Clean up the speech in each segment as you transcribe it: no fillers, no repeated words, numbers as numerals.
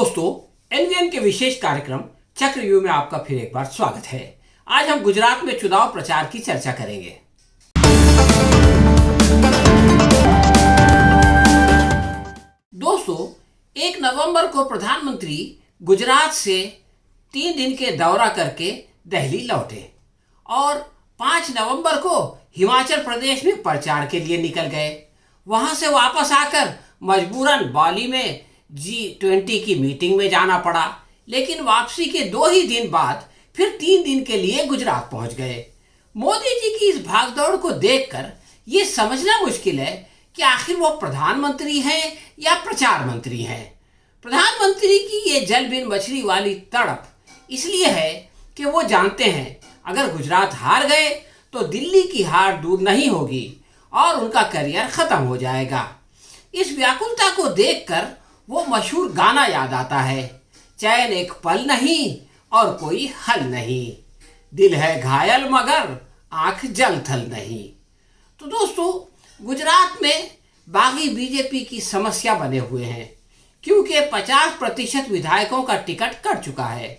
दोस्तों, एनवीएम के विशेष कार्यक्रम चक्रव्यूह में आपका फिर एक बार स्वागत है। आज हम गुजरात में चुनाव प्रचार की चर्चा करेंगे। दोस्तों, 1 नवंबर को प्रधानमंत्री गुजरात से 3 दिन के दौरा करके दिल्ली लौटे और 5 नवंबर को हिमाचल प्रदेश में प्रचार के लिए निकल गए। वहां से वापस आकर मजबूरन बाली में G20 की मीटिंग में जाना पड़ा, लेकिन वापसी के 2 ही दिन बाद फिर 3 दिन के लिए गुजरात पहुंच गए। मोदी जी की इस भागदौड़ को देखकर ये समझना मुश्किल है कि आखिर वो प्रधानमंत्री हैं या प्रचार मंत्री हैं। प्रधानमंत्री की ये जल बिन मछली वाली तड़प इसलिए है कि वो जानते हैं अगर गुजरात हार गए तो दिल्ली की हार दूर नहीं होगी और उनका करियर खत्म हो जाएगा। इस व्याकुलता को देखकर वो मशहूर गाना याद आता है, चैन एक पल नहीं और कोई हल नहीं, दिल है घायल मगर आंख जल थल नहीं। तो दोस्तों, गुजरात में बागी बीजेपी की समस्या बने हुए हैं क्योंकि 50% विधायकों का टिकट कट चुका है।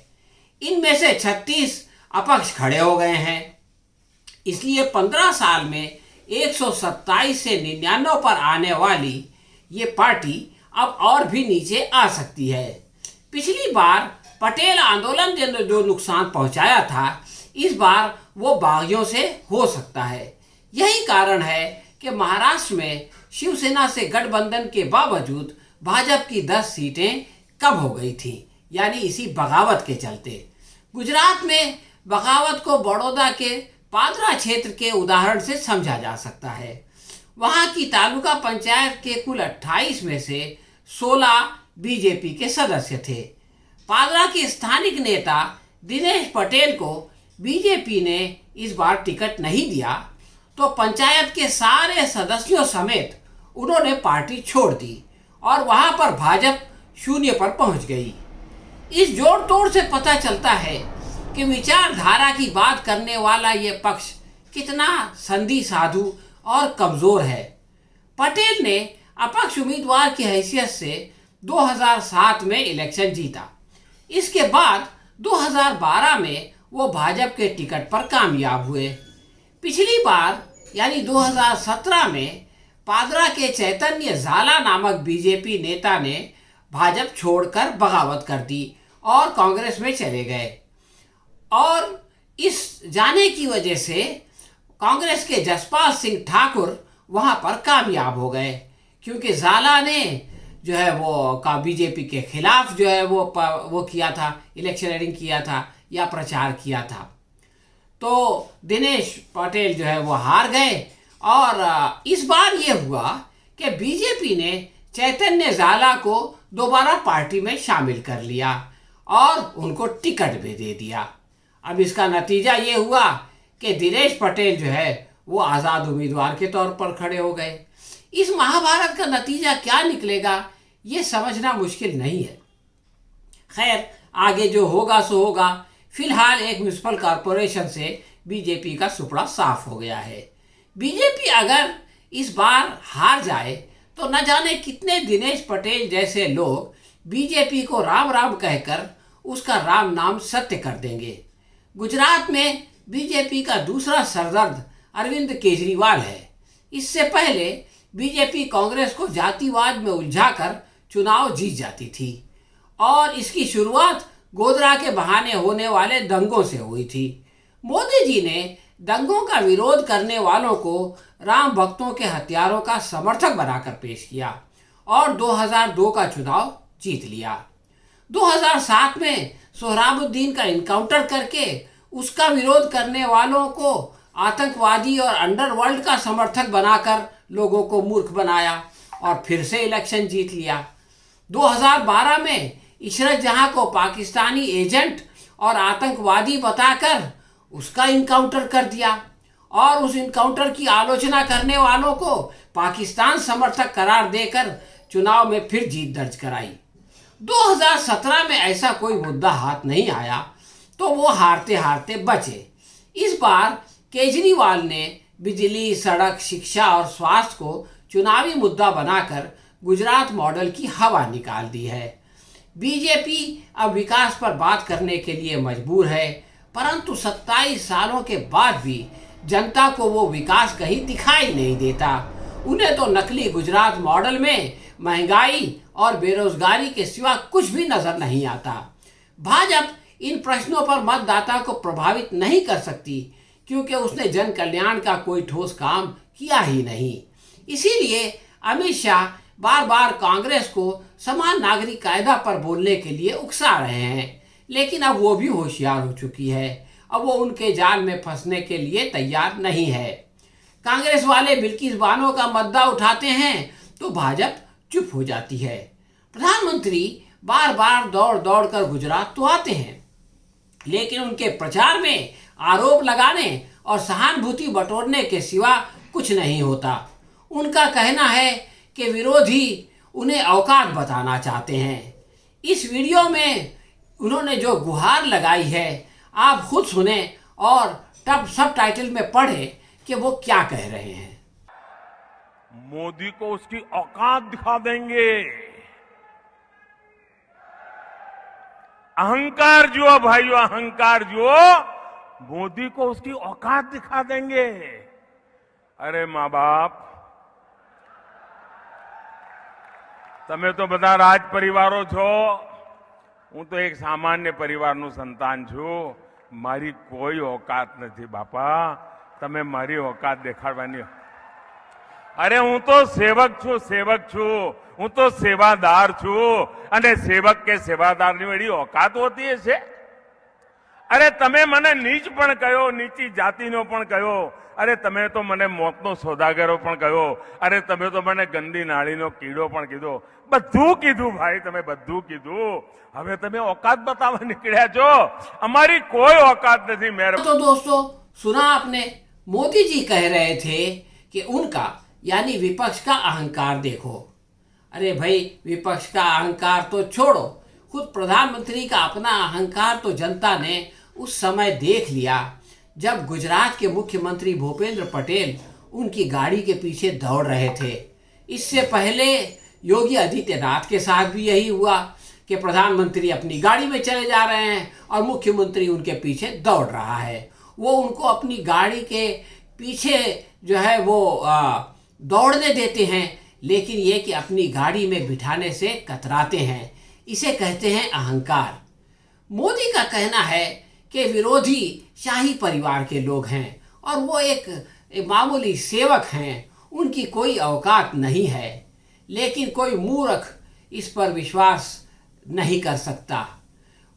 इनमें से 36 अपक्ष खड़े हो गए हैं। इसलिए 15 साल में 127 से 99 पर आने वाली ये पार्टी अब और भी नीचे आ सकती है। पिछली बार पटेल आंदोलन ने जो नुकसान पहुंचाया था, इस बार वो बागियों से हो सकता है। यही कारण है कि महाराष्ट्र में शिवसेना से गठबंधन के बावजूद भाजपा की 10 सीटें कम हो गई थी, यानी इसी बगावत के चलते। गुजरात में बगावत को बड़ौदा के पादरा क्षेत्र के उदाहरण से समझा जा सकता है। वहां की तालुका पंचायत के कुल 28 में से 16 बीजेपी के सदस्य थे। पादरा के स्थानिक नेता दिनेश पटेल को बीजेपी ने इस बार टिकट नहीं दिया तो पंचायत के सारे सदस्यों समेत उन्होंने पार्टी छोड़ दी और वहां पर भाजपा 0 पर पहुंच गई। इस जोड़ तोड़ से पता चलता है कि विचारधारा की बात करने वाला ये पक्ष कितना संधि साधु और कमजोर है। पटेल ने अपक्ष उम्मीदवार की हैसियत से 2007 में इलेक्शन जीता। इसके बाद 2012 में वो भाजपा के टिकट पर कामयाब हुए। पिछली बार यानी 2017 में पादरा के चैतन्य झाला नामक बीजेपी नेता ने भाजपा छोड़कर बगावत कर दी और कांग्रेस में चले गए और इस जाने की वजह से कांग्रेस के जसपाल सिंह ठाकुर वहां पर कामयाब हो गए क्योंकि झाला ने जो है वो का बीजेपी के खिलाफ जो है वो किया था, इलेक्शनरिंग किया था या प्रचार किया था। तो दिनेश पटेल जो है वो हार गए और इस बार ये हुआ कि बीजेपी ने चैतन्य झाला को दोबारा पार्टी में शामिल कर लिया और उनको टिकट भी दे दिया। अब इसका नतीजा ये हुआ कि दिनेश पटेल जो है वो आज़ाद उम्मीदवार के तौर पर खड़े हो गए। इस महाभारत का नतीजा क्या निकलेगा ये समझना मुश्किल नहीं है। खैर, आगे जो होगा सो होगा। फिलहाल एक म्युनिसिपल कॉरपोरेशन से बीजेपी का सुपड़ा साफ हो गया है। बीजेपी अगर इस बार हार जाए तो न जाने कितने दिनेश पटेल जैसे लोग बीजेपी को राम राम कहकर उसका राम नाम सत्य कर देंगे। गुजरात में बीजेपी का दूसरा सरदर्द अरविंद केजरीवाल है। इससे पहले बीजेपी कांग्रेस को जातिवाद में उलझाकर चुनाव जीत जाती थी और इसकी शुरुआत गोधरा के बहाने होने वाले दंगों से हुई थी। मोदी जी ने दंगों का विरोध करने वालों को राम भक्तों के हथियारों का समर्थक बनाकर पेश किया और 2002 का चुनाव जीत लिया। 2007 में सोहराबुद्दीन का इनकाउंटर करके उसका विरोध करने वालों को आतंकवादी और अंडरवर्ल्ड का समर्थक बनाकर लोगों को मूर्ख बनाया और फिर से इलेक्शन जीत लिया। 2012 में इशरत जहां को पाकिस्तानी एजेंट और आतंकवादी बताकर उसका इनकाउंटर कर दिया और उस इनकाउंटर की आलोचना करने वालों को पाकिस्तान समर्थक करार देकर चुनाव में फिर जीत दर्ज कराई। 2017 में ऐसा कोई मुद्दा हाथ नहीं आया तो वो हारते हारते बचे। इस बार केजरीवाल ने बिजली, सड़क, शिक्षा और स्वास्थ्य को चुनावी मुद्दा बनाकर गुजरात मॉडल की हवा निकाल दी है। बीजेपी अब विकास पर बात करने के लिए मजबूर है, परंतु 27 सालों के बाद भी जनता को वो विकास कहीं दिखाई नहीं देता। उन्हें तो नकली गुजरात मॉडल में महंगाई और बेरोजगारी के सिवा कुछ भी नजर नहीं आता। भाजपा इन प्रश्नों पर मतदाता को प्रभावित नहीं कर सकती, क्योंकि उसने जन कल्याण का कोई ठोस काम किया ही नहीं। इसीलिए अमित शाह बार बार कांग्रेस को समान नागरिक कायदा पर बोलने के लिए उकसा रहे हैं, लेकिन अब वो भी होशियार हो चुकी है। अब वो उनके जाल में फंसने के लिए तैयार नहीं है। कांग्रेस वाले बिल्किस बानो का मुद्दा उठाते हैं तो भाजपा चुप हो जाती है। प्रधानमंत्री बार बार दौड़ दौड़ कर गुजरात तो आते हैं, लेकिन उनके प्रचार में आरोप लगाने और सहानुभूति बटोरने के सिवा कुछ नहीं होता। उनका कहना है कि विरोधी उन्हें औकात बताना चाहते हैं। इस वीडियो में उन्होंने जो गुहार लगाई है, आप खुद सुने और तब सब टाइटल में पढ़े कि वो क्या कह रहे हैं। मोदी को उसकी औकात दिखा देंगे। अहंकार जो भाइयों, अहंकार जो, मोदी को उसकी औकात दिखा देंगे। अरे मां बाप, તમે તો બધા રાજ પરિવારો છો, હું તો એક સામાન્ય પરિવારનું સંતાન છું. મારી કોઈ औकात નથી બાપા. તમે મારી औकात દેખાડવાની. અરે હું તો સેવક છું, સેવક છું. હું તો સેવાદાર છું, અને સેવક કે સેવાદારની વળી औकात હોતી હશે? અરે તમે મને નીચ પણ કહ્યો, નીચી જાતિનો પણ કહ્યો. અરે તમે તો મને મોતનો સોદાગરો પણ કહ્યો. અરે તમે તો મને ગંદી નાળીનો કીડો પણ કીધો. બધું કીધું ભાઈ, તમે બધું કીધું. હવે તમે औकात बतावा निकळ्या છો. અમારી કોઈ औकात નથી. तो दोस्तों, सुना आपने, मोदी जी कह रहे थे कि उनका यानी विपक्ष का अहंकार देखो। अरे भाई, विपक्ष का अहंकार तो छोड़ो, खुद प्रधानमंत्री का अपना अहंकार तो जनता ने उस समय देख लिया जब गुजरात के मुख्यमंत्री भूपेंद्र पटेल उनकी गाड़ी के पीछे दौड़ रहे थे। इससे पहले योगी आदित्यनाथ के साथ भी यही हुआ कि प्रधानमंत्री अपनी गाड़ी में चले जा रहे हैं और मुख्यमंत्री उनके पीछे दौड़ रहा है। वो उनको अपनी गाड़ी के पीछे जो है वो दौड़ने देते हैं, लेकिन ये कि अपनी गाड़ी में बिठाने से कतराते हैं। इसे कहते हैं अहंकार। मोदी का कहना है कि विरोधी शाही परिवार के लोग हैं और वो एक मामूली सेवक हैं, उनकी कोई औकात नहीं है। लेकिन कोई मूर्ख इस पर विश्वास नहीं कर सकता।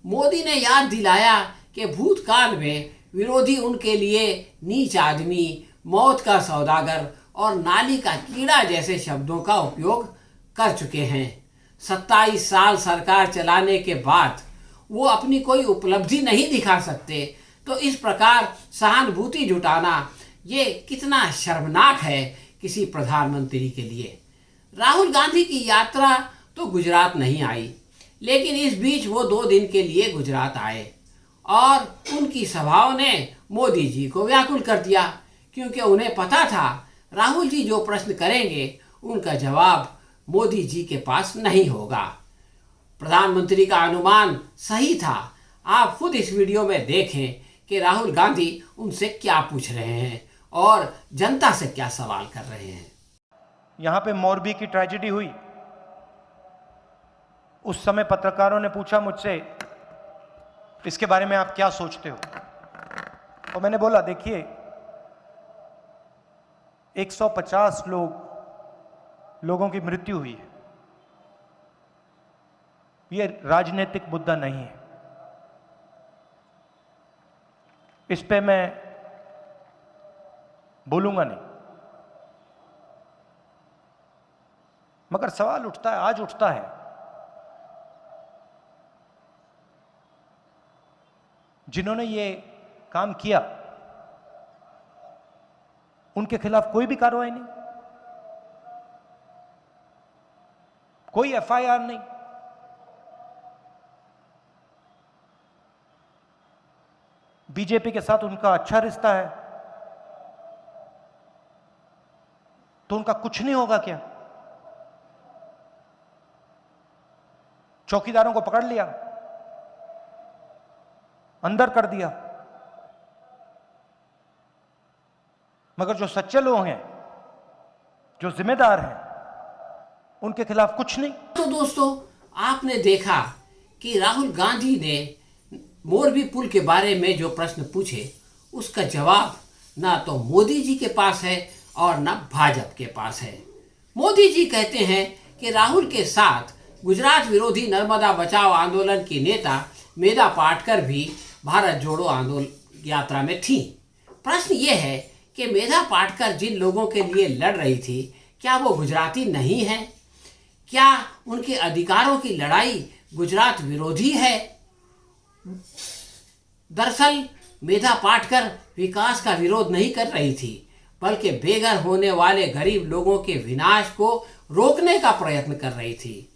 मोदी ने याद दिलाया कि भूतकाल में विरोधी उनके लिए नीच आदमी, मौत का सौदागर और नाली का कीड़ा जैसे शब्दों का उपयोग कर चुके हैं। 27 साल सरकार चलाने के बाद वो अपनी कोई उपलब्धि नहीं दिखा सकते, तो इस प्रकार सहानुभूति जुटाना ये कितना शर्मनाक है किसी प्रधानमंत्री के लिए। राहुल गांधी की यात्रा तो गुजरात नहीं आई, लेकिन इस बीच वो 2 दिन के लिए गुजरात आए और उनकी सभाओं ने मोदी जी को व्याकुल कर दिया, क्योंकि उन्हें पता था राहुल जी जो प्रश्न करेंगे उनका जवाब मोदी जी के पास नहीं होगा। प्रधानमंत्री का अनुमान सही था। आप खुद इस वीडियो में देखें कि राहुल गांधी उनसे क्या पूछ रहे हैं और जनता से क्या सवाल कर रहे हैं। यहां पे मोरबी की ट्रेजेडी हुई, उस समय पत्रकारों ने पूछा मुझसे इसके बारे में आप क्या सोचते हो, और मैंने बोला देखिए 150 लोगों की मृत्यु हुई है, ये राजनीतिक मुद्दा नहीं है, इस पे मैं बोलूंगा नहीं। मगर सवाल उठता है, आज उठता है, जिन्होंने ये काम किया उनके खिलाफ कोई भी कार्रवाई नहीं, कोई एफआईआर नहीं। बीजेपी के साथ उनका अच्छा रिश्ता है तो उनका कुछ नहीं होगा क्या? चौकीदारों को पकड़ लिया, अंदर कर दिया, मगर जो सच्चे लोग हैं, जो जिम्मेदार हैं, उनके खिलाफ कुछ नहीं। तो दोस्तों, आपने देखा कि राहुल गांधी ने मोरबी पुल के बारे में जो प्रश्न पूछे उसका जवाब ना तो मोदी जी के पास है और ना भाजपा के पास है। मोदी जी कहते हैं कि राहुल के साथ गुजरात विरोधी नर्मदा बचाओ आंदोलन की नेता मेधा पाटकर भी भारत जोड़ो आंदोलन यात्रा में थी। प्रश्न ये है कि मेधा पाटकर जिन लोगों के लिए लड़ रही थी, क्या वो गुजराती नहीं है? क्या उनके अधिकारों की लड़ाई गुजरात विरोधी है? दरअसल मेधा पाटकर विकास का विरोध नहीं कर रही थी, बल्कि बेघर होने वाले गरीब लोगों के विनाश को रोकने का प्रयत्न कर रही थी।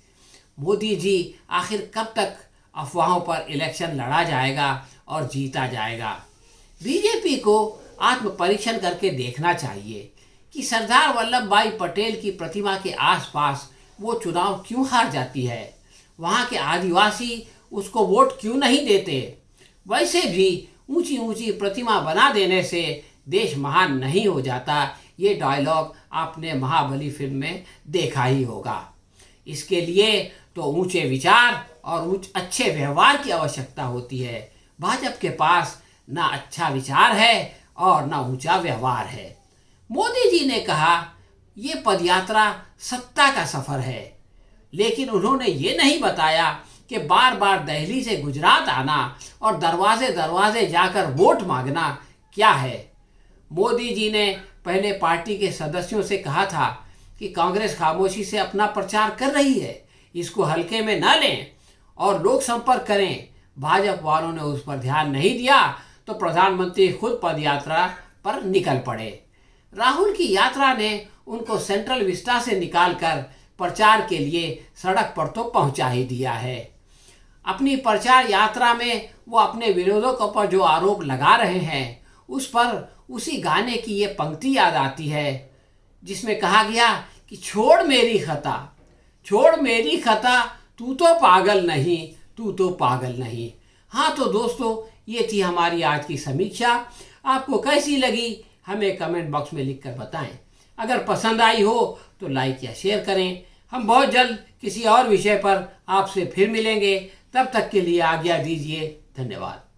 मोदी जी आखिर कब तक अफवाहों पर इलेक्शन लड़ा जाएगा और जीता जाएगा? बीजेपी को आत्म परीक्षण करके देखना चाहिए कि सरदार वल्लभ भाई पटेल की प्रतिमा के आसपास वो चुनाव क्यों हार जाती है, वहाँ के आदिवासी उसको वोट क्यों नहीं देते। वैसे भी ऊंची ऊंची प्रतिमा बना देने से देश महान नहीं हो जाता। ये डायलॉग आपने महाबली फिल्म में देखा ही होगा। इसके लिए तो ऊंचे विचार और अच्छे व्यवहार की आवश्यकता होती है। भाजपा के पास ना अच्छा विचार है और ना ऊंचा व्यवहार है। मोदी जी ने कहा ये पदयात्रा सत्ता का सफर है, लेकिन उन्होंने ये नहीं बताया कि बार बार दिल्ली से गुजरात आना और दरवाजे दरवाजे जाकर वोट मांगना क्या है। मोदी जी ने पहले पार्टी के सदस्यों से कहा था कि कांग्रेस खामोशी से अपना प्रचार कर रही है, इसको हल्के में न लें और लोक संपर्क करें। भाजपा वालों ने उस पर ध्यान नहीं दिया तो प्रधानमंत्री खुद पदयात्रा पर निकल पड़े। राहुल की यात्रा ने उनको सेंट्रल विस्टा से निकालकर प्रचार के लिए सड़क पर तो पहुंचा ही दिया है। अपनी प्रचार यात्रा में वो अपने विरोधकों पर जो आरोप लगा रहे हैं उस पर उसी गाने की ये पंक्ति याद आती है जिसमें कहा गया कि छोड़ मेरी खता, छोड़ मेरी खता, तू तो पागल नहीं, तू तो पागल नहीं। हाँ तो दोस्तों, ये थी हमारी आज की समीक्षा। आपको कैसी लगी हमें कमेंट बॉक्स में लिखकर बताएं। अगर पसंद आई हो तो लाइक या शेयर करें। हम बहुत जल्द किसी और विषय पर आपसे फिर मिलेंगे। तब तक के लिए आज्ञा दीजिए। धन्यवाद।